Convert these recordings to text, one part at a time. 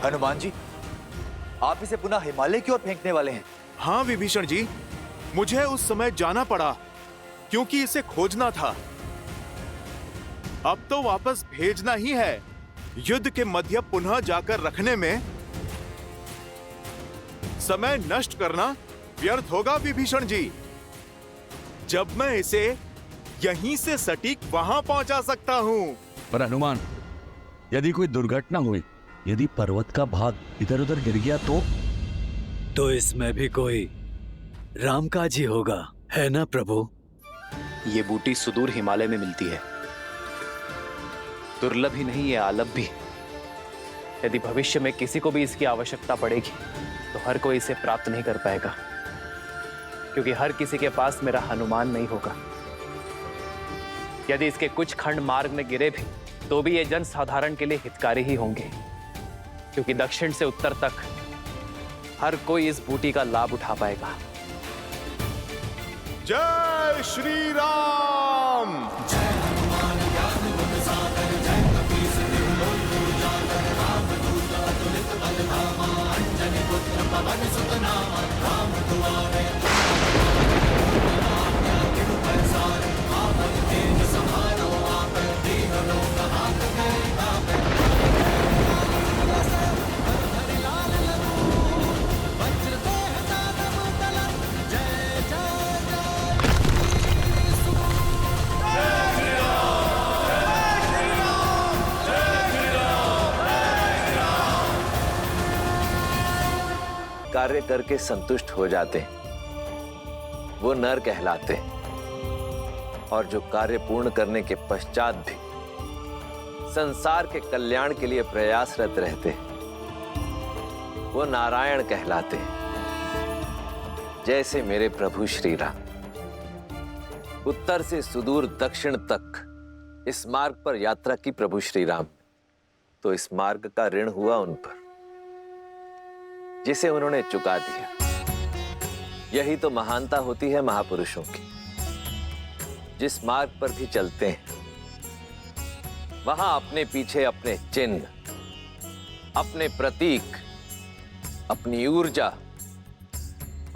हनुमान जी, आप इसे पुनः हिमालय की ओर फेंकने वाले हैं? हाँ विभीषण जी, मुझे उस समय जाना पड़ा क्योंकि इसे खोजना था। अब तो वापस भेजना ही है। युद्ध के मध्य पुनः जाकर रखने में समय नष्ट करना व्यर्थ होगा विभीषण जी। जब मैं इसे यहीं से सटीक वहां पहुंचा सकता हूं। पर हनुमान, यदि कोई दुर्घटना हुई, यदि पर्वत का भाग इधर उधर गिर गया तो इसमें भी कोई रामकाज ही होगा, है ना प्रभु? ये बूटी सुदूर हिमालय में मिलती है, दुर्लभ ही नहीं, ये आलभ भी। यदि भविष्य में किसी को भी इसकी आवश्यकता पड़ेगी तो हर कोई इसे प्राप्त नहीं कर पाएगा, क्योंकि हर किसी के पास मेरा हनुमान नहीं होगा। यदि इसके कुछ खंड मार्ग में गिरे भी तो भी ये जन साधारण के लिए हितकारी ही होंगे, क्योंकि दक्षिण से उत्तर तक हर कोई इस बूटी का लाभ उठा पाएगा। जय श्री राम। कार्य करके संतुष्ट हो जाते हैं, वो नर कहलाते हैं। और जो कार्य पूर्ण करने के पश्चात भी संसार के कल्याण के लिए प्रयासरत रहते हैं, वो नारायण कहलाते हैं। जैसे मेरे प्रभु श्री राम उत्तर से सुदूर दक्षिण तक इस मार्ग पर यात्रा की प्रभु श्री राम, तो इस मार्ग का ऋण हुआ उन पर, जिसे उन्होंने चुका दिया। यही तो महानता होती है महापुरुषों की। जिस मार्ग पर भी चलते हैं वहां अपने पीछे अपने चिन्ह, अपने प्रतीक, अपनी ऊर्जा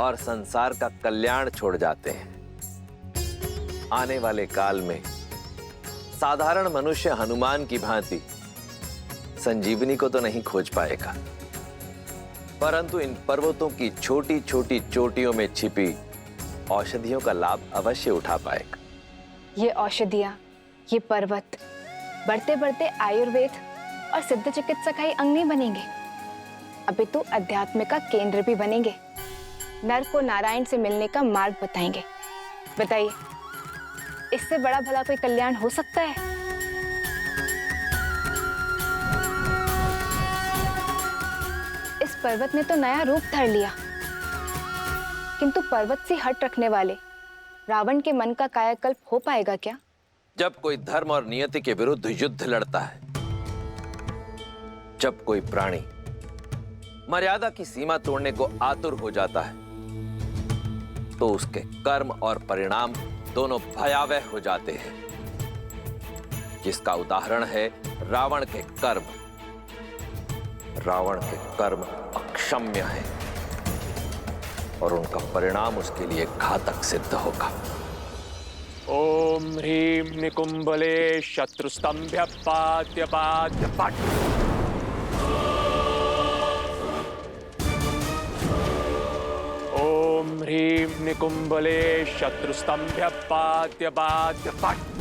और संसार का कल्याण छोड़ जाते हैं। आने वाले काल में साधारण मनुष्य हनुमान की भांति संजीवनी को तो नहीं खोज पाएगा, परंतु इन पर्वतों की छोटी छोटी चोटियों में छिपी औषधियों का लाभ अवश्य उठा पाएगा। ये औषधियां, ये पर्वत बढ़ते बढ़ते आयुर्वेद और सिद्ध चिकित्सक ही अंग नहीं बनेंगे, अभी तो अध्यात्म का केंद्र भी बनेंगे। नर को नारायण से मिलने का मार्ग बताएंगे। बताइए, इससे बड़ा भला कोई कल्याण हो सकता है? इस पर्वत ने तो नया रूप धर लिया, किंतु पर्वत से हट रखने वाले रावण के मन का कायाकल्प हो पाएगा क्या? जब कोई धर्म और नियति के विरुद्ध युद्ध लड़ता है, जब कोई प्राणी मर्यादा की सीमा तोड़ने को आतुर हो जाता है, तो उसके कर्म और परिणाम दोनों भयावह हो जाते हैं। जिसका उदाहरण है रावण के कर्म। रावण के कर्म अक्षम्य हैं और उनका परिणाम उसके लिए घातक सिद्ध होगा। ओम ह्रीं निकुंभले शत्रुस्तंभ्य पाद्य पाद्य पट। ओम ह्रीं निकुंभले शत्रुस्तंभ्य पाद्य पाद्य पट।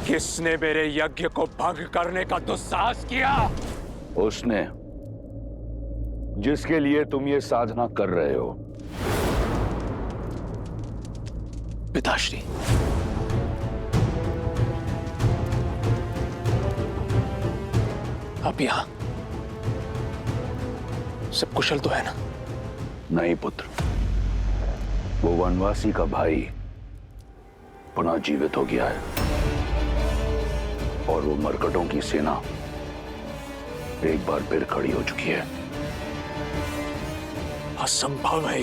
किसने मेरे यज्ञ को भंग करने का दुस्साहस किया? उसने जिसके लिए तुम ये साधना कर रहे हो। पिताश्री, आप यहां सब कुशल तो है ना? नहीं पुत्र, वो वनवासी का भाई पुनः जीवित हो गया है और वो मरकटों की सेना एक बार फिर खड़ी हो चुकी है। असंभव है।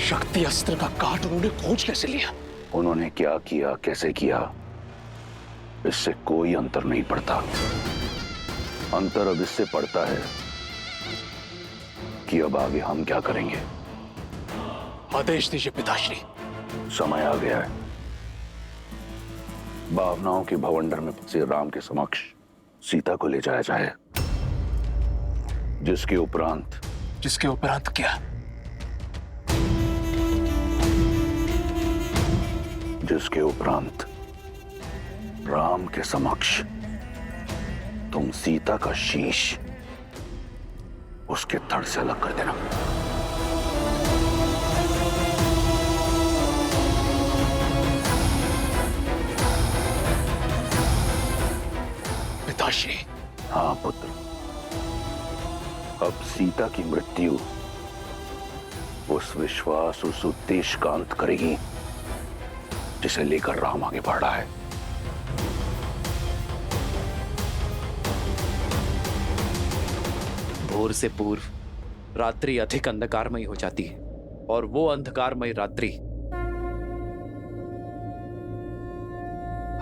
शक्ति अस्त्र का काट उन्होंने खोज कैसे लिया? उन्होंने क्या किया, कैसे किया, इससे कोई अंतर नहीं पड़ता। अंतर अब इससे पड़ता है कि अब आगे हम क्या करेंगे। आदेश दीजिए पिताश्री। समय आ गया है। भावनाओं के भवंडर में फंसे राम के समक्ष सीता को ले जाया जाए, जिसके उपरांत क्या? जिसके उपरांत राम के समक्ष तुम सीता का शीश उसके धड़ से अलग कर देना। पिताश्री। हाँ पुत्र, अब सीता की मृत्यु उस विश्वास, उस उद्देश्य का अंत करेगी जिसे लेकर राम आगे बढ़ रहा है। भोर से पूर्व रात्रि अधिक अंधकारमयी हो जाती है और वो अंधकारमयी रात्रि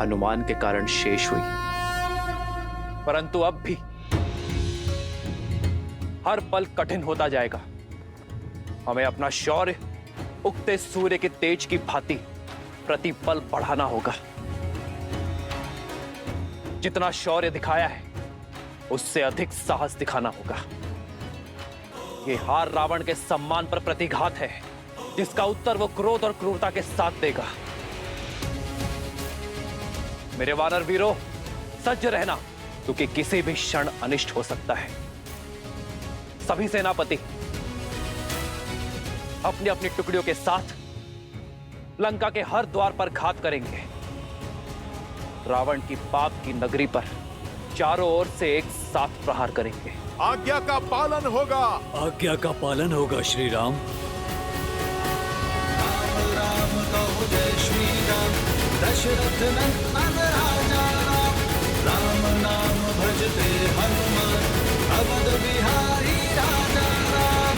हनुमान के कारण शेष हुई। परंतु अब भी हर पल कठिन होता जाएगा। हमें अपना शौर्य उगते सूर्य के तेज की भांति प्रतिपल बढ़ाना होगा। जितना शौर्य दिखाया है उससे अधिक साहस दिखाना होगा। ये हार रावण के सम्मान पर प्रतिघात है, जिसका उत्तर वो क्रोध और क्रूरता के साथ देगा। मेरे वानर वीरों, सज्ज रहना, क्योंकि किसी भी क्षण अनिष्ट हो सकता है। सभी सेनापति अपनी अपनी टुकड़ियों के साथ लंका के हर द्वार पर घात करेंगे। रावण की पाप की नगरी पर चारों ओर से एक साथ प्रहार करेंगे। आज्ञा का पालन होगा। आज्ञा का पालन होगा श्री राम। राम कहो जय श्री राम, दशरथ नंदन राजा राम। राम नाम भजते हनुमान, अवध बिहारी राजा राम।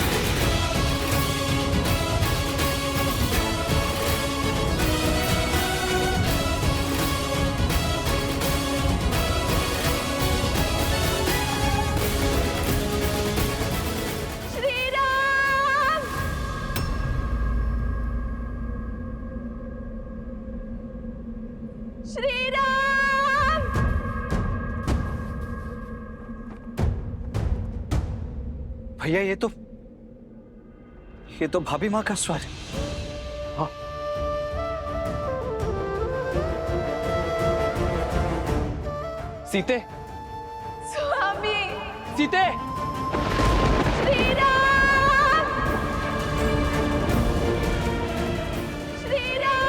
भैया ये तो भाभी माँ का स्वर है। हाँ। सीते, स्वामी, सीते, श्री राम, श्री राम।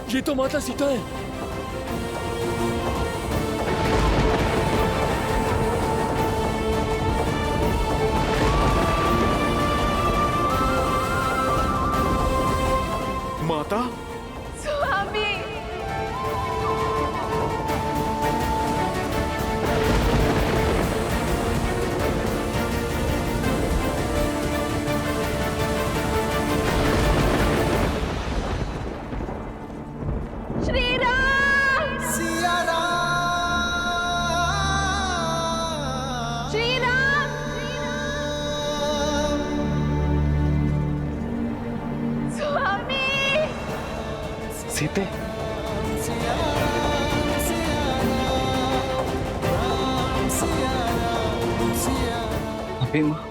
ये तो माता सीता है। माता, स्वामी, श्री राम, सिया राम, श्री राम, स्वामी, सीते, सिया राम, सिया राम, सिया राम। भाभी माँ,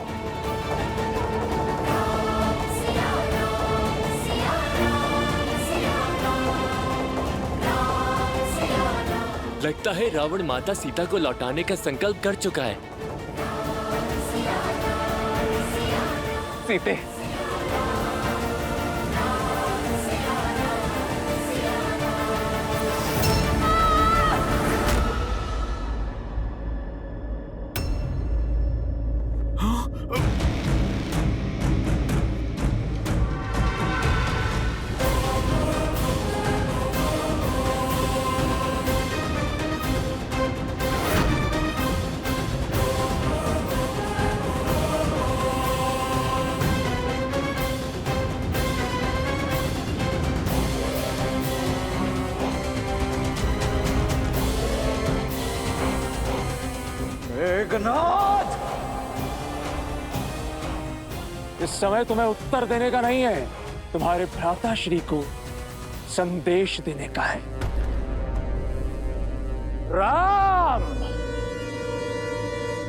लगता है रावण माता सीता को लौटाने का संकल्प कर चुका है। सीते। मेघनाद, इस समय तुम्हें उत्तर देने का नहीं है, तुम्हारे भ्राता श्री को संदेश देने का है। राम,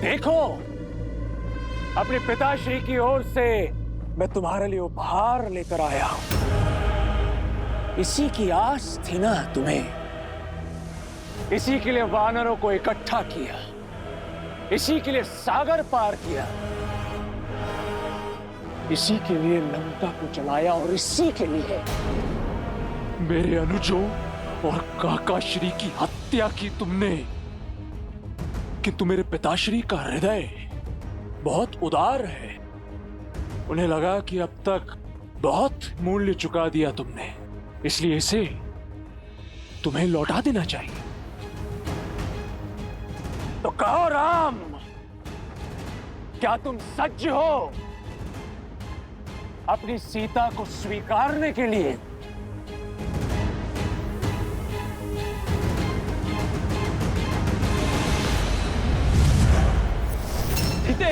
देखो, अपने पिताश्री की ओर से मैं तुम्हारे लिए उपहार लेकर आया हूं। इसी की आस थी ना तुम्हें, इसी के लिए वानरों को इकट्ठा किया, इसी के लिए सागर पार किया, इसी के लिए लंका को जलाया, और इसी के लिए मेरे अनुजों और काकाश्री की हत्या की तुमने। किंतु मेरे पिताश्री का हृदय बहुत उदार है, उन्हें लगा कि अब तक बहुत मूल्य चुका दिया तुमने, इसलिए इसे तुम्हें लौटा देना चाहिए। तो कहो राम, क्या तुम सज्ज हो अपनी सीता को स्वीकारने के लिए? सीते,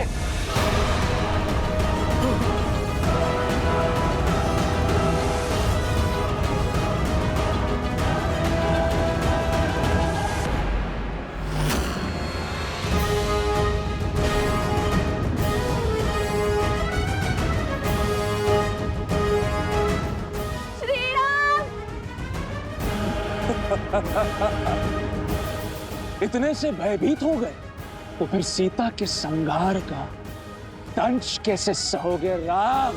इतने से भयभीत हो गए तो फिर सीता के संहार का दंश कैसे सहोगे राम?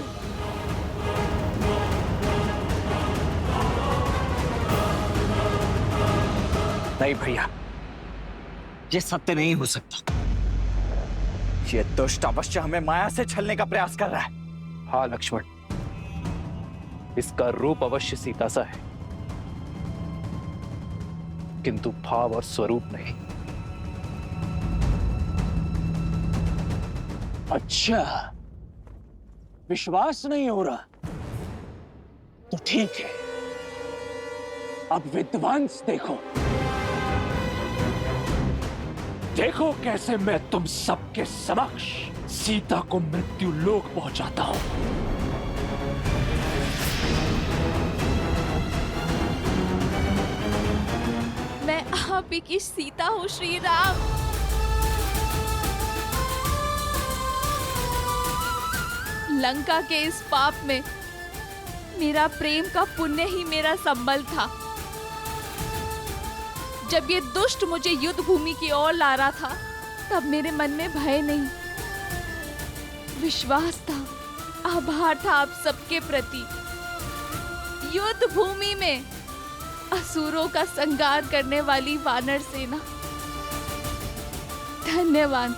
नहीं भैया, ये सत्य नहीं हो सकता। ये दुष्ट अवश्य हमें माया से छलने का प्रयास कर रहा है। हाँ लक्ष्मण, इसका रूप अवश्य सीता सा है, किंतु भाव और स्वरूप नहीं। अच्छा, विश्वास नहीं हो रहा तो ठीक है, अब विध्वंस देखो। देखो कैसे मैं तुम सबके समक्ष सीता को मृत्यु लोक पहुंचाता हूं। मैं आप ही की सीता हूँ श्री राम। लंका के इस पाप में मेरा प्रेम का पुण्य ही मेरा संबल था। जब ये दुष्ट मुझे युद्ध भूमि की ओर ला रहा था, तब मेरे मन में भय नहीं, विश्वास था, आभार था आप सबके प्रति। युद्ध भूमि में असुरों का संहार करने वाली वानर सेना, धन्यवाद।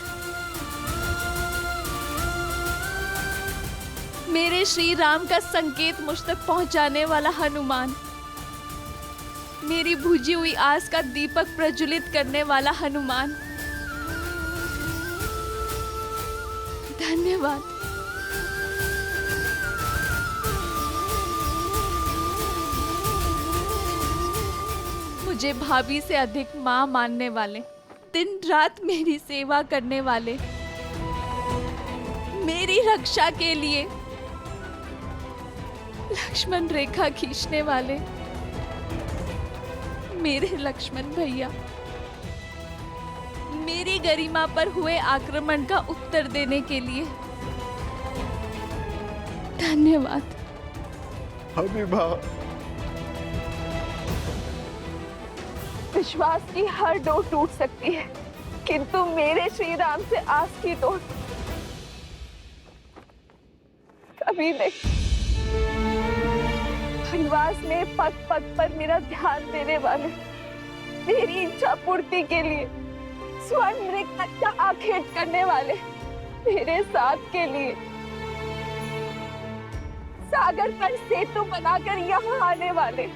मेरे श्री राम का संकेत मुझ तक पहुंचाने वाला हनुमान, मेरी बुझी हुई आस का दीपक प्रज्वलित करने वाला हनुमान, धन्यवाद। मुझे भाभी से अधिक मां मानने वाले, दिन रात मेरी सेवा करने वाले, मेरी रक्षा के लिए लक्ष्मण रेखा खींचने वाले, मेरे लक्ष्मण भैया, मेरी गरिमा पर हुए आक्रमण का उत्तर देने के लिए धन्यवाद। हबीबा, विश्वास की हर डोर टूट सकती है, किंतु मेरे श्री राम से आस की डोर भी नहीं। वनवास में पग पग पर मेरा ध्यान देने वाले, मेरी इच्छा पूर्ति के लिए स्वर्ण मृग का आखेट करने वाले, मेरे साथ के लिए सागर पर सेतु बनाकर यहाँ आने वाले,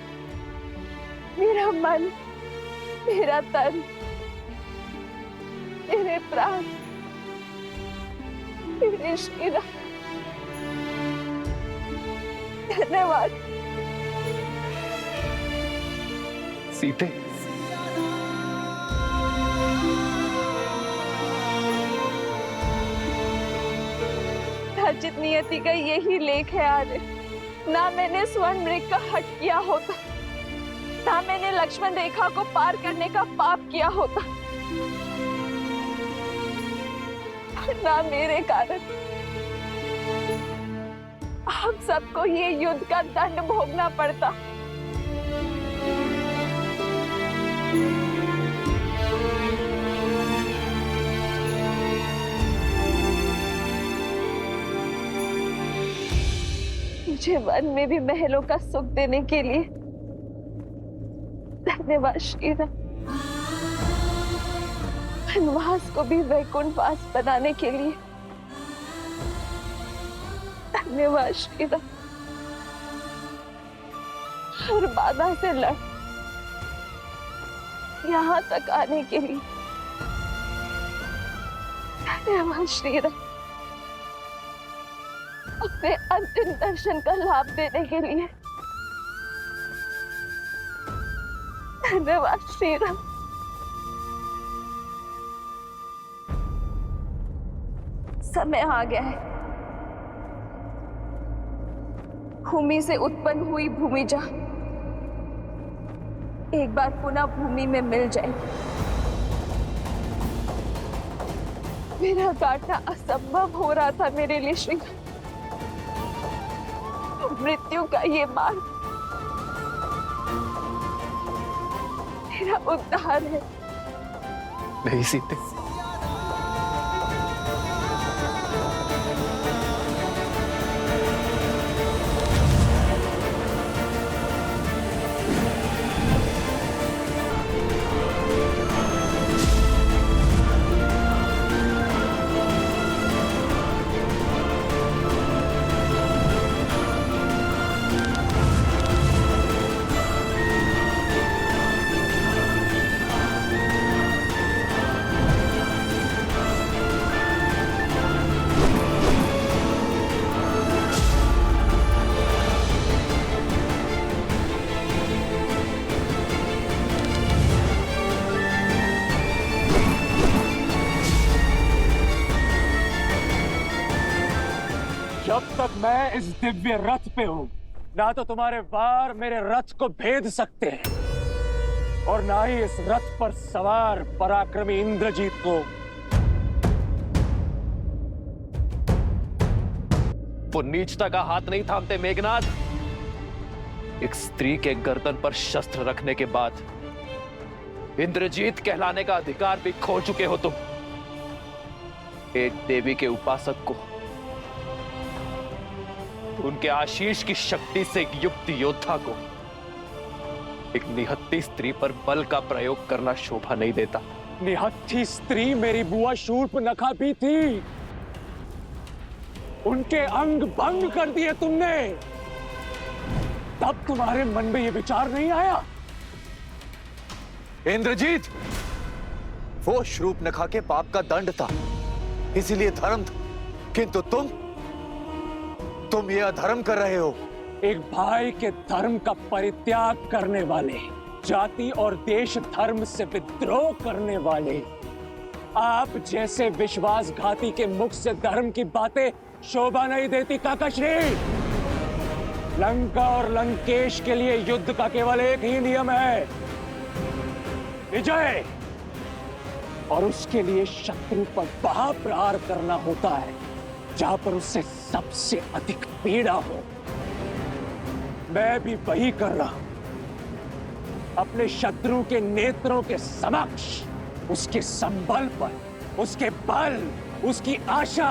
मेरा मन, मेरा तन, मेरे प्राण, मेरे शीरा, धन्यवाद। सीते, अर्जित नियति का यही लेख है आर्य। ना मैंने स्वर्ण मृग का हट किया होता, ना मैंने लक्ष्मण रेखा को पार करने का पाप किया होता, ना मेरे कारण हम सबको ये युद्ध का दंड भोगना पड़ता। मुझे वन में भी महलों का सुख देने के लिए धन्यवाद श्रीराम। वनवास को भी वैकुंठवास बनाने के लिए धन्यवाद श्रीराम। हर बाधा से लड़ यहाँ तक आने के लिए धन्यवाद श्रीराम। अपने अंतिम दर्शन का लाभ देने के लिए धन्यवाद श्रीराम। समय आ गया है, भूमि से उत्पन्न हुई भूमिजा एक बार पुनः भूमि में मिल जाएगी। मेरा काटना असंभव हो रहा था मेरे लिए श्रीराम। मृत्यु का ये मार्ग मेरा उद्धार है। नहीं सीते, जब तक मैं इस दिव्य रथ पे हूं, ना तो तुम्हारे वार मेरे रथ को भेद सकते हैं और ना ही इस रथ पर सवार पराक्रमी इंद्रजीत को। वो नीचता का हाथ नहीं थामते मेघनाथ। एक स्त्री के गर्दन पर शस्त्र रखने के बाद इंद्रजीत कहलाने का अधिकार भी खो चुके हो तुम। एक देवी के उपासक को उनके आशीष की शक्ति से एक युक्त योद्धा को एक निहत्थी स्त्री पर बल का प्रयोग करना शोभा नहीं देता। निहत्थी स्त्री मेरी बुआ शूर्पनखा भी थी। उनके अंग भंग कर दिए तुमने, तब तुम्हारे मन में यह विचार नहीं आया? इंद्रजीत, वो शूर्पनखा के पाप का दंड था, इसीलिए धर्म था, किंतु तुम ये अधर्म कर रहे हो। एक भाई के धर्म का परित्याग करने वाले, जाति और देश धर्म से विद्रोह करने वाले, आप जैसे विश्वासघाती के मुख से धर्म की बातें शोभा नहीं देती काकाश्री। लंका और लंकेश के लिए युद्ध का केवल एक ही नियम है, विजय। और उसके लिए शत्रु पर वहां प्रहार करना होता है जहां पर उससे सबसे अधिक पीड़ा हो। मैं भी वही कर रहा हूं। अपने शत्रु के नेत्रों के समक्ष उसके संबल पर, उसके बल, उसकी आशा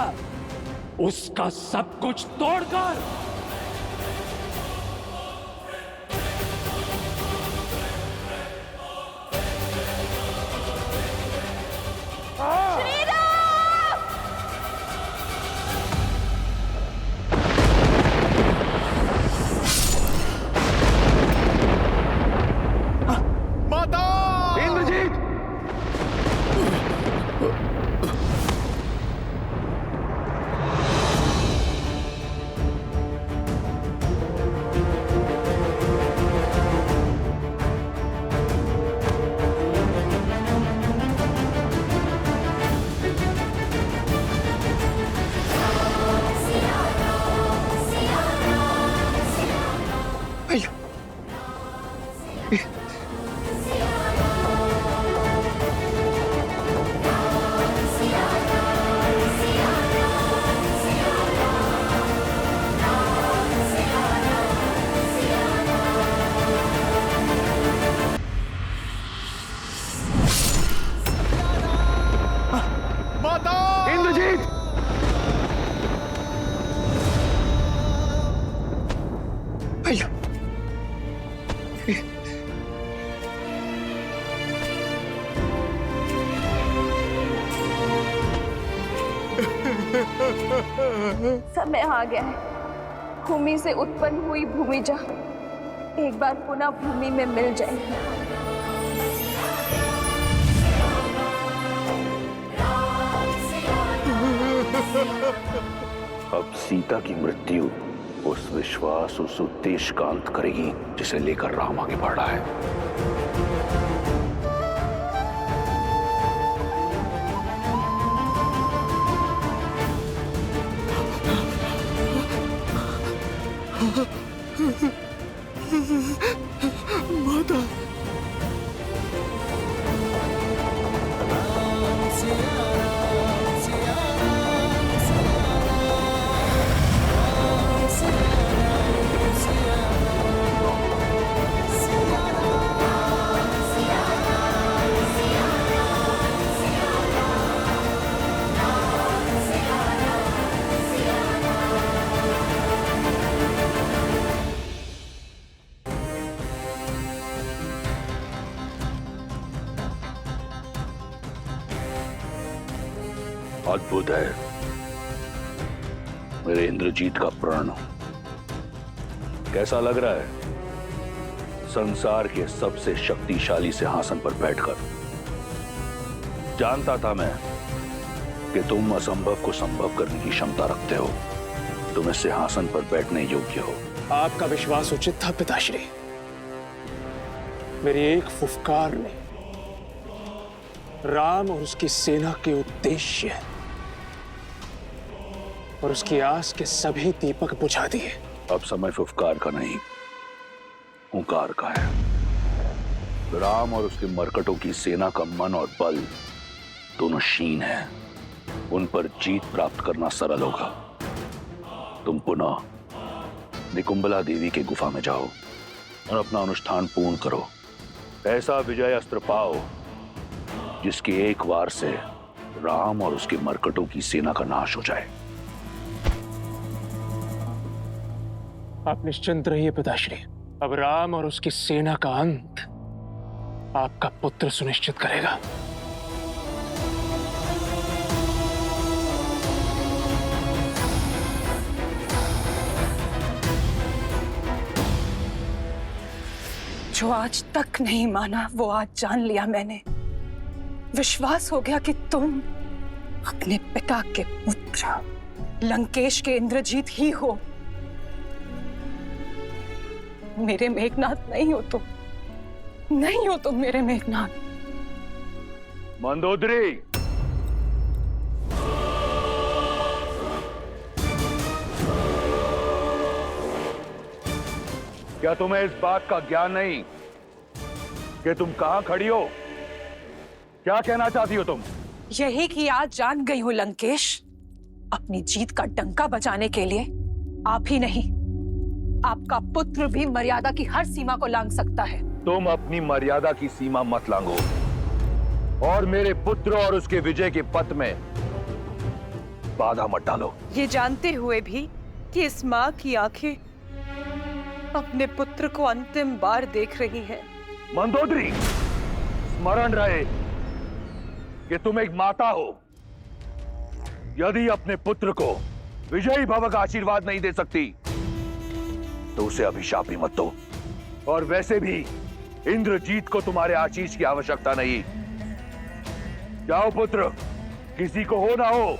उसका सब कुछ तोड़कर समय आ गया है। भूमि से उत्पन्न हुई भूमिजा एक बार पुनः भूमि में मिल जाएगी। अब सीता की मृत्यु उस विश्वास, उस उद्देश्य का अंत करेगी जिसे लेकर राम आगे बढ़ रहा है। माता अद्भुत है मेरे इंद्रजीत का प्रण। कैसा लग रहा है संसार के सबसे शक्तिशाली सिंहासन पर बैठकर? जानता था मैं कि तुम असंभव को संभव करने की क्षमता रखते हो। तुम इस सिंहासन पर बैठने योग्य हो। आपका विश्वास उचित था पिताश्री। मेरी एक फुफकार ने राम और उसकी सेना के उद्देश्य और उसकी आस के सभी दीपक बुझा दिए। अब समय फुफकार का नहीं, हुंकार का है। राम और उसके मरकटों की सेना का मन और बल दोनों क्षीण है। उन पर जीत प्राप्त करना सरल होगा। तुम पुनः निकुंबला देवी के गुफा में जाओ और अपना अनुष्ठान पूर्ण करो। ऐसा विजय अस्त्र पाओ जिसके एक वार से राम और उसके मरकटों की सेना का नाश हो जाए। आप निश्चिंत रहिए पिताश्री। अब राम और उसकी सेना का अंत आपका पुत्र सुनिश्चित करेगा। जो आज तक नहीं माना वो आज जान लिया मैंने। विश्वास हो गया कि तुम अपने पिता के पुत्र लंकेश के इंद्रजीत ही हो। मेरे मेघनाथ नहीं हो तुम, नहीं हो तुम मेरे मेघनाथ। मंदोदरी, क्या तुम्हें इस बात का ज्ञान नहीं कि तुम कहां खड़ी हो? क्या कहना चाहती हो तुम? यही कि आज जान गई हूं लंकेश, अपनी जीत का डंका बजाने के लिए आप ही नहीं, आपका पुत्र भी मर्यादा की हर सीमा को लांघ सकता है। तुम अपनी मर्यादा की सीमा मत लांघो और मेरे पुत्र और उसके विजय के पथ में बाधा मत डालो। ये जानते हुए भी कि इस माँ की आंखें अपने पुत्र को अंतिम बार देख रही हैं। मंदोदरी, स्मरण रहे कि तुम एक माता हो। यदि अपने पुत्र को विजयी भव का आशीर्वाद नहीं दे सकती तो उसे अभिशाप भी मत दो। और वैसे भी इंद्रजीत को तुम्हारे आशीष की आवश्यकता नहीं। जाओ पुत्र, किसी को हो ना हो,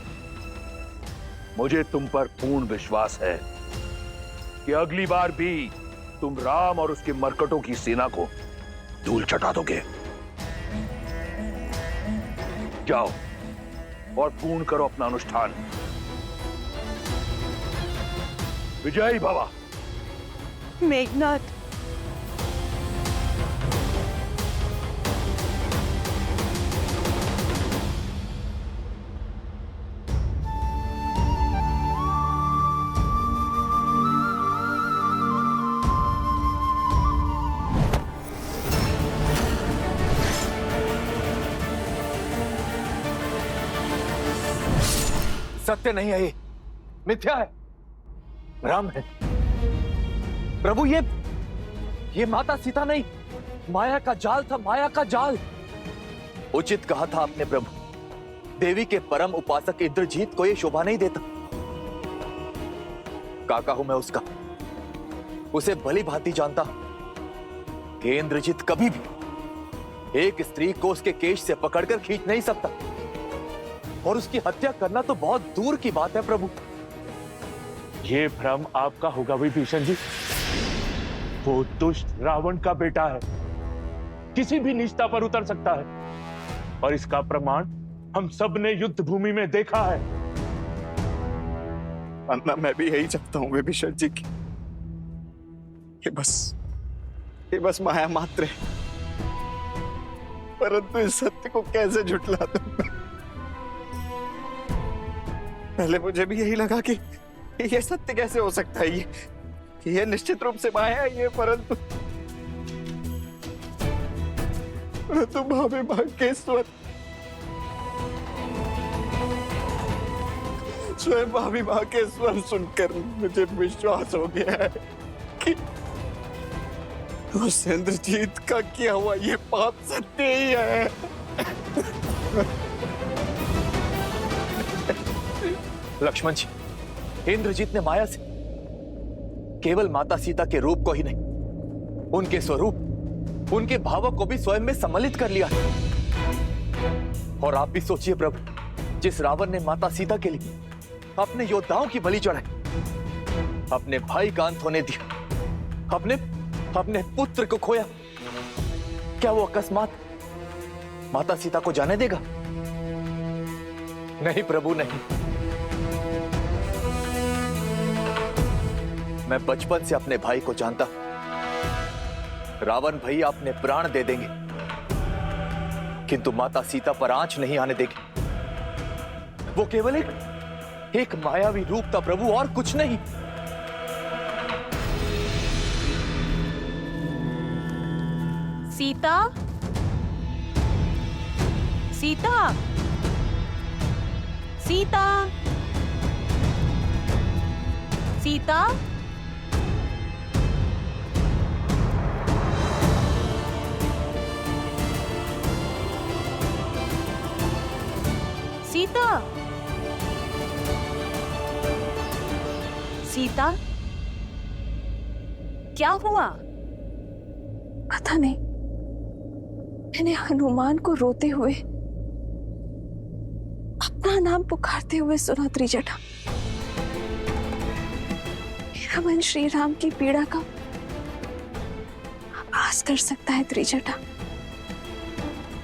मुझे तुम पर पूर्ण विश्वास है कि अगली बार भी तुम राम और उसके मरकटों की सेना को धूल चटा दोगे। जाओ और पूर्ण करो अपना अनुष्ठान। विजयी भवा। मेघनाथ, सत्य नहीं है, ये मिथ्या है। राम है प्रभु, ये माता सीता नहीं, माया का जाल था, माया का जाल। उचित कहा था आपने प्रभु, देवी के परम उपासक इंद्रजीत को यह शोभा नहीं देता। काका हूं मैं उसका, उसे भली भांति जानता कि इंद्रजीत कभी भी एक स्त्री को उसके केश से पकड़कर खींच नहीं सकता, और उसकी हत्या करना तो बहुत दूर की बात है प्रभु। ये भ्रम आपका होगा विभीषण जी। वो दुष्ट रावण का बेटा है, किसी भी निष्ठा पर उतर सकता है, और इसका प्रमाण हम सब ने युद्ध भूमि में देखा है। अन्ना, मैं भी यही चाहता हूं विभीषण जी की, ये बस माया मात्र है, परंतु इस सत्य को कैसे झुठला दूं मैं? पहले मुझे भी यही लगा कि ये सत्य कैसे हो सकता है, ये निश्चित रूप से माया है ये, परंतु भाभी मां के स्वयं भाभी मां के स्वर सुनकर मुझे विश्वास हो गया है कि उस इंद्रजीत का किया हुआ ये पाप सत्य ही है। लक्ष्मण जी, इंद्रजीत ने माया से केवल माता सीता के रूप को ही नहीं, उनके स्वरूप, उनके भावों को भी स्वयं में सम्मिलित कर लिया है। और आप भी सोचिए प्रभु, जिस रावण ने माता सीता के लिए अपने योद्धाओं की बलि चढ़ाई, अपने भाई का अंत होने दिया, अपने पुत्र को खोया, क्या वो अकस्मात माता सीता को जाने देगा? नहीं प्रभु नहीं। मैं बचपन से अपने भाई को जानता हूं। रावण भैया अपने प्राण दे देंगे, किंतु माता सीता पर आंच नहीं आने देगी। वो केवल एक मायावी रूप था प्रभु, और कुछ नहीं। सीता, सीता, सीता, सीता, सीता, सीता, क्या हुआ? पता नहीं, मैंने हनुमान को रोते हुए, अपना नाम पुकारते हुए सुना त्रिजटा। मेरा मन श्री राम की पीड़ा का आभास कर सकता है त्रिजटा।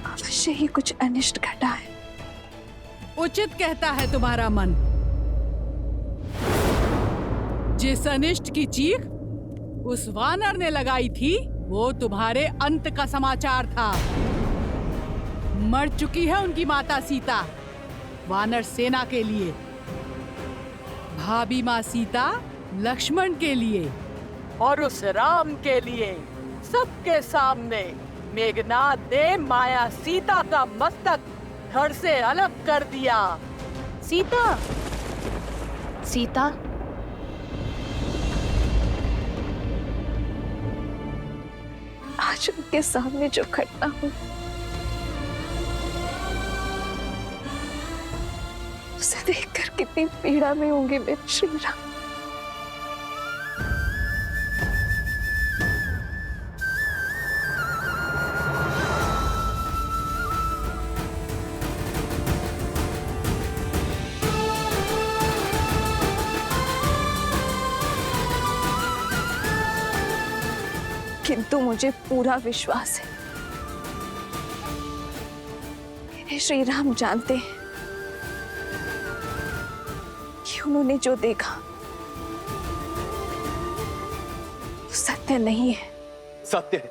अवश्य ही कुछ अनिष्ट घटा है। उचित कहता है तुम्हारा मन। जिस अनिष्ट की चीख उस वानर ने लगाई थी, वो तुम्हारे अंत का समाचार था। मर चुकी है उनकी माता सीता वानर सेना के लिए, भाभी माँ सीता लक्ष्मण के लिए, और उस राम के लिए सबके सामने मेघनाद ने माया सीता का मस्तक धड़ से अलग कर दिया। सीता, सीता, आज उनके सामने जो घटना हुई उसे देखकर कितनी पीड़ा में होंगे मेरे श्री राम। किंतु मुझे पूरा विश्वास है मेरे श्री राम जानते हैं कि उन्होंने जो देखा वो सत्य नहीं है। सत्य है,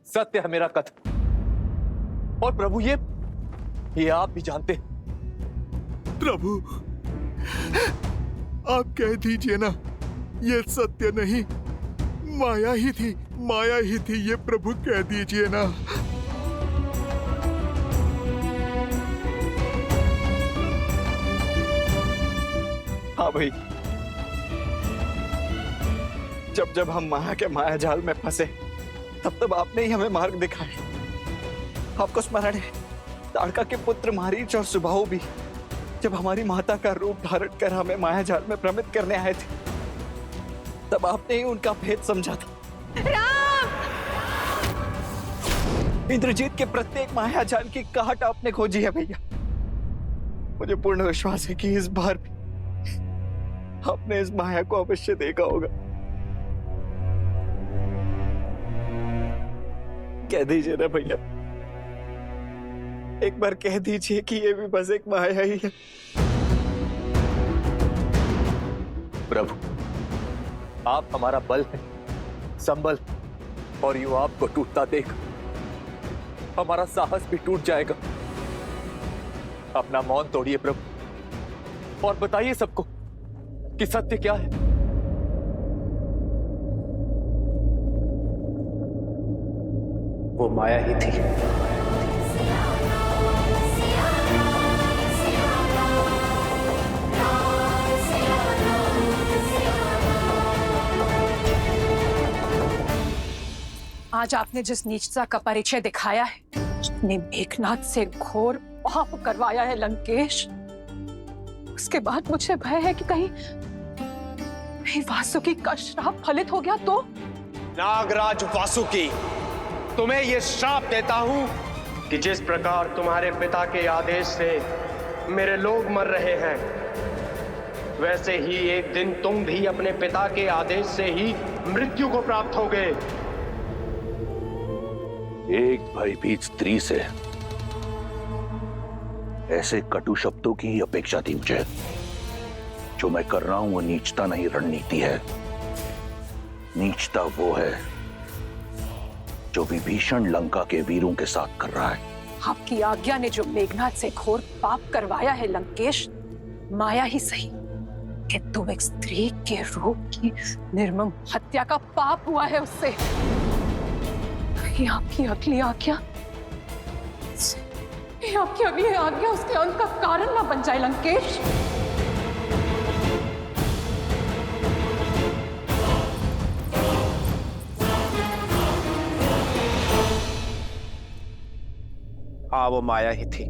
सत्य है मेरा कथन। और प्रभु ये आप भी जानते हैं। प्रभु, आप कह दीजिए ना, ये सत्य नहीं, माया ही थी, माया ही थी, ये प्रभु कह दीजिए ना। हाँ भाई, जब जब हम माया के माया जाल में फंसे तब तब आपने ही हमें मार्ग दिखाया। आपको स्मरण है ताड़का के पुत्र मारीच और सुबाहु भी जब हमारी माता का रूप धारण कर हमें माया जाल में भ्रमित करने आए थे, तब आपने ही उनका भेद समझा था। राम! इंद्रजीत के प्रत्येक माया जाल की काट आपने खोजी है भैया। मुझे पूर्ण विश्वास है कि इस बार भी आपने इस माया को अवश्य देखा होगा। कह दीजिए ना भैया, एक बार कह दीजिए कि ये भी बस एक माया ही है। प्रभु, आप हमारा बल है, संबल, और यूं आपको टूटता देख हमारा साहस भी टूट जाएगा। अपना मौन तोड़िए प्रभु और बताइए सबको कि सत्य क्या है। वो माया ही थी। आज आपने जिस नीचता का परिचय दिखाया है, ने मेघनाथ से घोर पाप करवाया है लंकेश, उसके बाद मुझे भय है कि कहीं वासुकी का श्राप फलित हो गया तो। नागराज वासुकी, तुम्हें यह श्राप देता हूं कि जिस प्रकार तुम्हारे पिता के आदेश से मेरे लोग मर रहे हैं, वैसे ही एक दिन तुम भी अपने पिता के आदेश से ही मृत्यु को प्राप्त होगे। एक भयभीत स्त्री से ऐसे कटु शब्दों की अपेक्षा थी मुझे। जो मैं कर रहा हूं वो नीचता नहीं, रणनीति है। नीचता वो है जो विभीषण लंका के वीरों के साथ कर रहा है। आपकी आज्ञा ने जो मेघनाथ से घोर पाप करवाया है लंकेश, माया ही सही, किंतु एक स्त्री के रूप की निर्मम हत्या का पाप हुआ है उससे। ये आपकी अगली आज्ञा, ये आपकी अगली आज्ञा उसके अंत का कारण ना बन जाए लंकेश। हाँ, वो माया ही थी,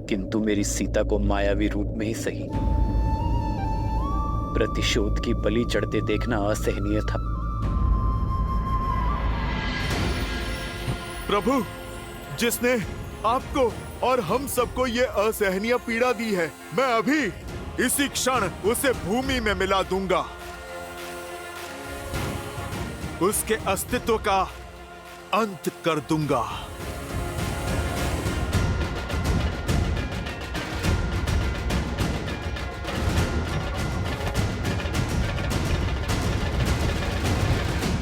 किंतु मेरी सीता को मायावी रूप में ही सही प्रतिशोध की बलि चढ़ते देखना असहनीय था। प्रभु, जिसने आपको और हम सबको ये असहनीय पीड़ा दी है, मैं अभी इसी क्षण उसे भूमि में मिला दूंगा। उसके अस्तित्व का अंत कर दूंगा।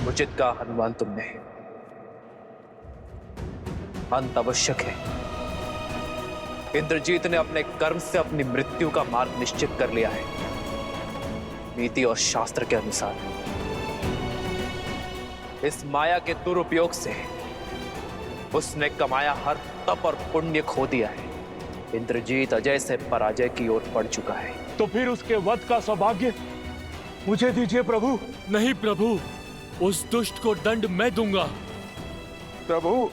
उचित कहा हनुमान तुमने, अंत आवश्यक है। इंद्रजीत ने अपने कर्म से अपनी मृत्यु का मार्ग निश्चित कर लिया है। नीति और शास्त्र के अनुसार इस माया के दुरुपयोग से उसने कमाया हर तप और पुण्य खो दिया है। इंद्रजीत अजय से पराजय की ओर बढ़ चुका है। तो फिर उसके वध का सौभाग्य मुझे दीजिए प्रभु। नहीं प्रभु, उस दुष्ट को दंड मैं दूंगा। प्रभु,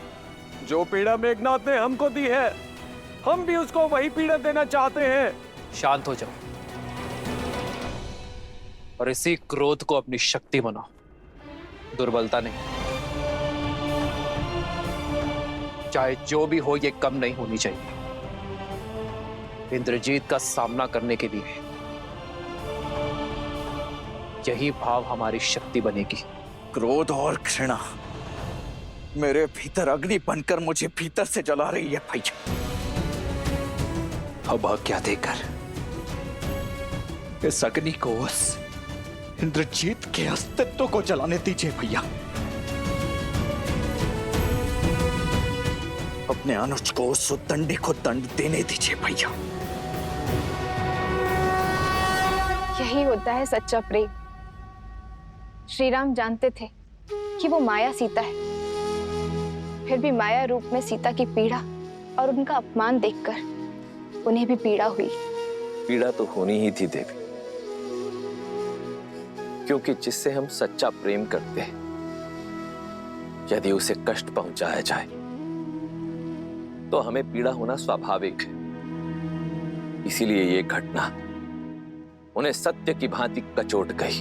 जो पीड़ा मेघनाथ ने हमको दी है, हम भी उसको वही पीड़ा देना चाहते हैं। शांत हो जाओ और इसी क्रोध को अपनी शक्ति बनाओ, दुर्बलता नहीं। चाहे जो भी हो, ये कम नहीं होनी चाहिए। इंद्रजीत का सामना करने के लिए यही भाव हमारी शक्ति बनेगी। क्रोध और घृणा मेरे भीतर अग्नि बनकर मुझे भीतर से जला रही है भैया। अब आज्ञा देकर इस अग्नि को उस इंद्रजीत के अस्तित्व को जलाने दीजिए भैया। अपने अनुज को उस उद्दंडी को दंड देने दीजिए भैया। यही होता है सच्चा प्रेम। श्री राम जानते थे कि वो माया सीता है, फिर भी माया रूप में सीता की पीड़ा और उनका अपमान देखकर उन्हें भी पीड़ा हुई। पीड़ा तो होनी ही थी देवी, क्योंकि जिससे हम सच्चा प्रेम करते हैं, यदि उसे कष्ट पहुंचाया जाए तो हमें पीड़ा होना स्वाभाविक है। इसीलिए ये घटना उन्हें सत्य की भांति कचोट गई,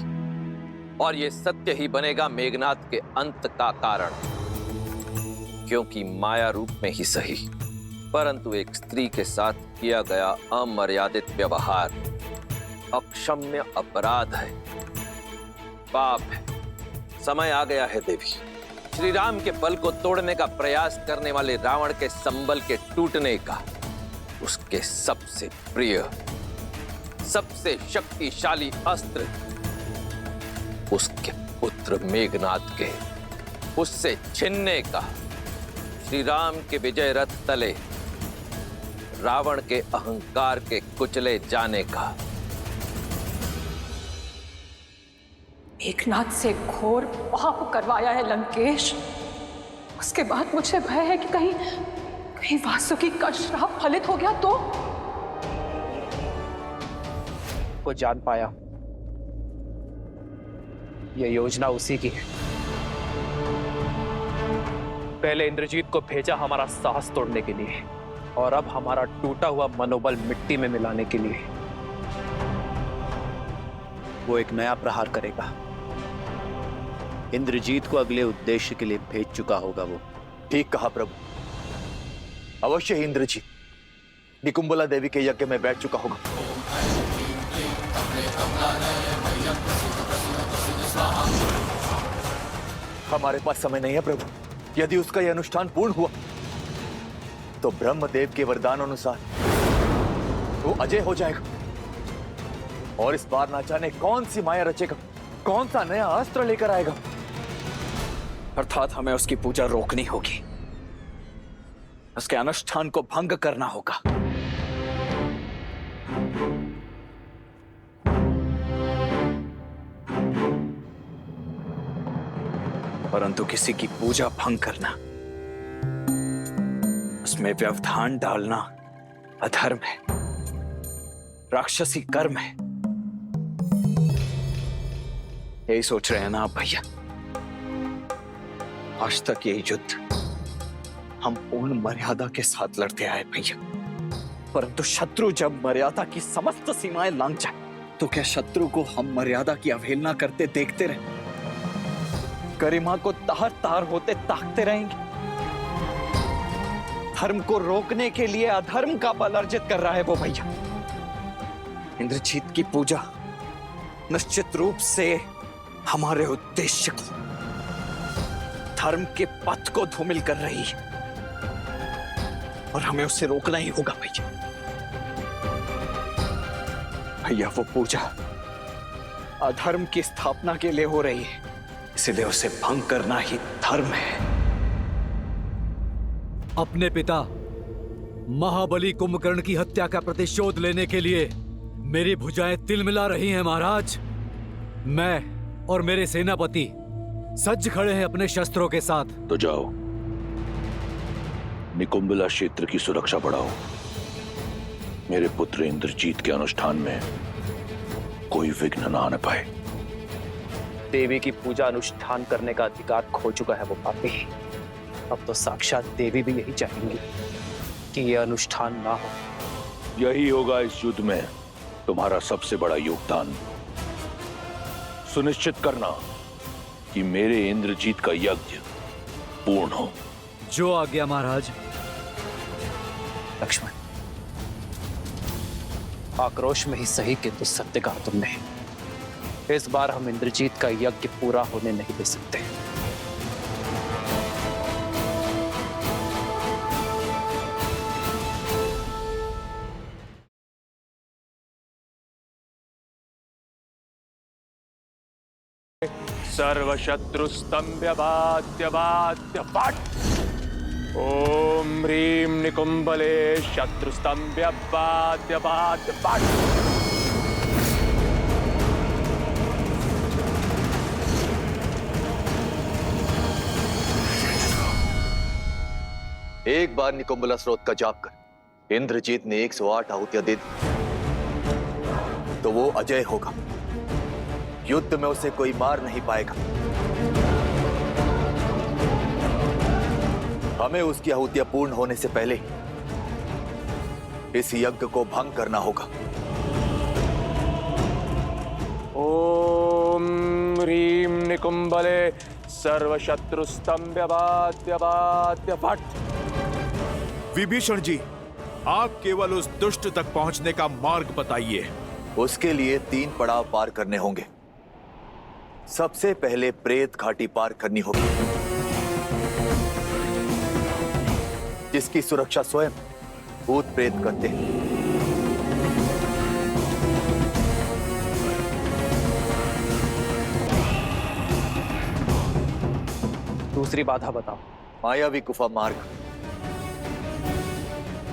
और ये सत्य ही बनेगा मेघनाद के अंत का कारण। क्योंकि माया रूप में ही सही, परंतु एक स्त्री के साथ किया गया अमर्यादित व्यवहार अक्षम्य अपराध है, पाप है। समय आ गया है देवी, श्री राम के बल को तोड़ने का प्रयास करने वाले रावण के संबल के टूटने का। उसके सबसे प्रिय, सबसे शक्तिशाली अस्त्र उसके पुत्र मेघनाद के उससे छीनने का। श्री राम के विजय रथ तले रावण के अहंकार के कुचले जाने का। मेघनाद से घोर पाप करवाया है लंकेश। उसके बाद मुझे भय है कि कहीं वासुकी का श्राप फलित हो गया तो। को जान पाया, यह योजना उसी की है। पहले इंद्रजीत को भेजा हमारा साहस तोड़ने के लिए, और अब हमारा टूटा हुआ मनोबल मिट्टी में मिलाने के लिए। वो एक नया प्रहार करेगा। इंद्रजीत को अगले उद्देश्य के लिए भेज चुका होगा वो। ठीक कहा प्रभु। अवश्य ही इंद्रजीत निकुंबला देवी के यज्ञ में बैठ चुका होगा। हमारे पास समय नहीं है प्रभु। यदि उसका यह अनुष्ठान पूर्ण हुआ तो ब्रह्मदेव के वरदान अनुसार वो अजय हो जाएगा, और इस बार ना जाने कौन सी माया रचेगा, कौन सा नया अस्त्र लेकर आएगा। अर्थात हमें उसकी पूजा रोकनी होगी, उसके अनुष्ठान को भंग करना होगा। परंतु किसी की पूजा भंग करना, उसमें व्यवधान डालना अधर्म है, राक्षसी कर्म है। यही सोच रहे हैं ना आप भैया? आज तक ये युद्ध हम पूर्ण मर्यादा के साथ लड़ते आए भैया, परंतु शत्रु जब मर्यादा की समस्त सीमाएं लांघ जाए तो क्या शत्रु को हम मर्यादा की अवहेलना करते देखते रहे? गरिमा को तार तार होते ताकते रहेंगे? धर्म को रोकने के लिए अधर्म का बल अर्जित कर रहा है वो भैया। इंद्रजीत की पूजा निश्चित रूप से हमारे उद्देश्य को, धर्म के पथ को धूमिल कर रही है, और हमें उसे रोकना ही होगा भैया। भैया वो पूजा अधर्म की स्थापना के लिए हो रही है, इसलिए उसे भंग करना ही धर्म है। अपने पिता महाबली कुंभकर्ण की हत्या का प्रतिशोध लेने के लिए मेरी भुजाएं तिलमिला रही हैं महाराज। मैं और मेरे सेनापति सज्ज खड़े हैं अपने शस्त्रों के साथ। तो जाओ, निकुंबला क्षेत्र की सुरक्षा बढ़ाओ मेरे पुत्र इंद्रजीत के अनुष्ठान में कोई विघ्न ना आने पाए। देवी की पूजा अनुष्ठान करने का अधिकार खो चुका है वो पापी। अब तो साक्षात देवी भी यही चाहेंगी कि यह अनुष्ठान ना हो। यही होगा इस युद्ध में तुम्हारा सबसे बड़ा योगदान। सुनिश्चित करना कि मेरे इंद्रजीत का यज्ञ पूर्ण हो। जो आज्ञा महाराज। लक्ष्मण, आक्रोश में ही सही किंतु सत्य कहा तुमने। इस बार हम इंद्रजीत का यज्ञ पूरा होने नहीं दे सकते। सर्वशत्रुस्तंभ्यवाद्यवाद्य फट्। ओम ह्रीं निकुंबले शत्रुस्तंभ्यवाद्यवाद्य फट्। एक बार निकुंबला स्रोत का जाप कर इंद्रजीत ने 108 आहुतियां दे दी तो वो अजय होगा। युद्ध में उसे कोई मार नहीं पाएगा। हमें उसकी आहुतियां पूर्ण होने से पहले इस यज्ञ को भंग करना होगा। ओम ह्रीं निकुंबले सर्वशत्रुस्तंभ्यवाद्यवाद्य फट्। विभीषण जी, आप केवल उस दुष्ट तक पहुंचने का मार्ग बताइए। उसके लिए 3 पड़ाव पार करने होंगे। सबसे पहले प्रेत घाटी पार करनी होगी, जिसकी सुरक्षा स्वयं भूत प्रेत करते हैं। दूसरी बाधा बताओ। मायावी गुफा मार्ग,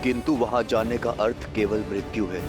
किंतु वहां जाने का अर्थ केवल मृत्यु है।